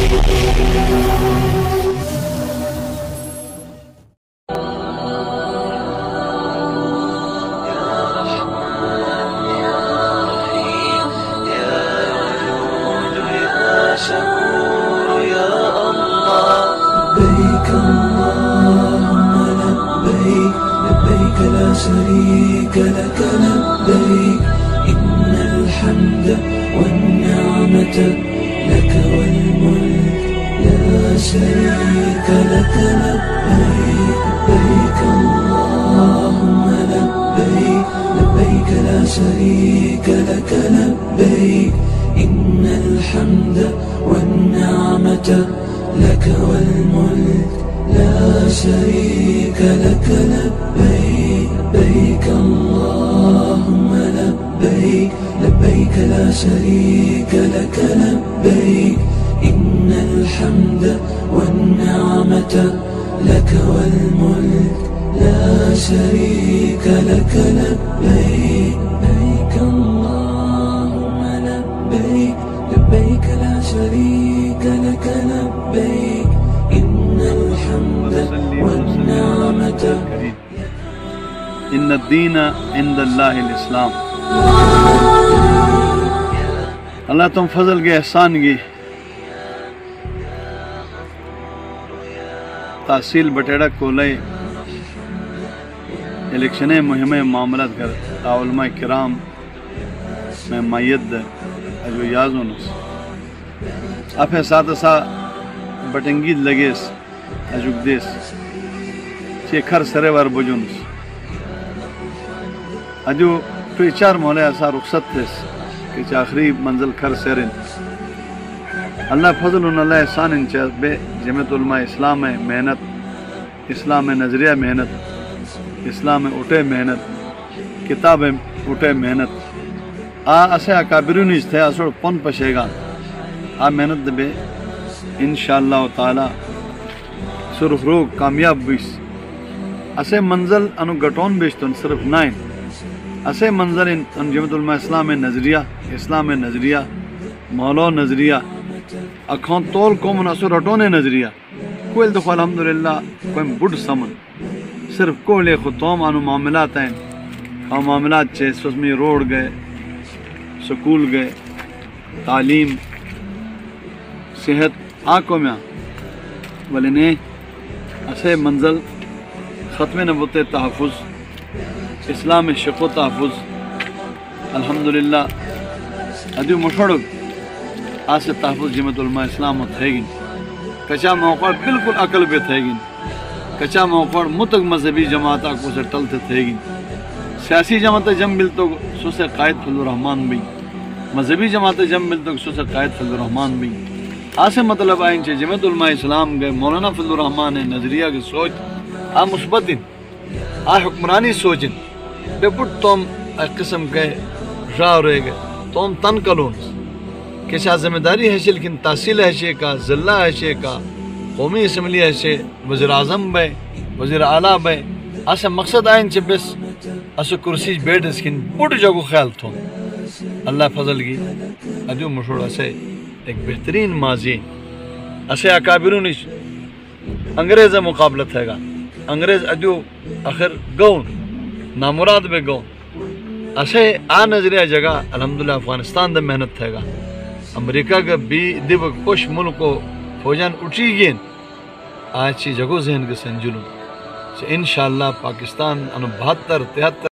لبيك اللهم لبيك لبيك لا شريك لك لبيك إن الحمد والنعمة لك والملك لا شريك لك لبيك لبيك اللهم لبيك لبيك لا شريك لك لبيك إن الحمد والنعمة لك والملك لا شريك لك لبيك لبيك اللهم لبيك لبيك لا شريك لك لبيك إن الحمد والنعمة لك والملك لا شريك لك لبيك لبيك اللهم لبيك لبيك لا شريك لك لبيك إن الحمد والنعمة ان الدین عند اللہ الاسلام. اللہ تم فضل گے احسان گی تحصیل بٹیڑا کولے الیکشن مہم معاملات کر علماء کرام میں مائید اجو یازونس افے ساتھ سا بٹنگید لگیس اجوک دیس چی کھر سرے وار بجونس اجو تو چار مولے ایسا رخصت تھیس کہ چا آخری منزل کھر سرین اللہ فضل اللہ احسان انچہ بے جمعیت علماء اسلام محنت اسلام نظریہ محنت اسلام اٹھے محنت کتاب اٹھے محنت اسے اکابرونیس تھے اسوڑ پن پشے گا محنت بے انشاءاللہ تعالی صرف روگ کامیاب بیس اسے منزل انو گٹون بیشتن صرف 9 اسے منظر ان جمعیت علماء اسلام نظریہ مولو نظریہ اکھون طول قوم نسو رٹونے نظریہ کوئی دخو الحمدللہ کوئی بڑھ سمن صرف کولے خطوم آنو معاملات ہیں اور معاملات چھے سوزمی روڈ گئے سکول گئے تعلیم صحت آنکھوں میں ولینے اسے منزل ختم نبوت تحفظ اسلام شق و تحفظ الحمدللہ ادیو مشڑک آسے تحفظ جمعیت علماء اسلام تھے گی کچا موقع بالکل عقل پہ تھے گی کچا موقع متق مذہبی جماعتہ کو سے ٹلتے تھے گی سیاسی جماعت جم مل تو سو سے قائد فضل الرحمن بھی مذہبی جماعت جم مل تو سو سے قائد فضل الرحمن بھی آسے مطلب آئیں چھے جمعیت علماء اسلام گئے مولانا فضل الرحمن نظریہ کی سوچ مثبتن حکمرانی سوچن بے بڑھ توم قسم کے راہ رہے گئے توم تن کلون کسا ذمہ داری ہے لیکن تحصیل ہے کا ضلع ہے کا قومی اسمبلی ہے وزیر اعظم بے وزیر اعلیٰ بے اسے مقصد آئین چھے بس اسے کرسی بیٹھ اسکن بڑھ جگو خیال تھو اللہ فضل کی ادیو مشہور اسے ایک بہترین ماضی اسے اکابرون انگریز مقابلت ہے گا انگریز ادیو آخر گون نامراد بے گون اسے نظریہ جگہ الحمدللہ افغانستان دے محنت تھے گا امریکہ کا بھی دیب کش ملک کو فوجان اٹھی گین آج چی جگو ذہن کے سنجلوں انشاءاللہ پاکستان 72 73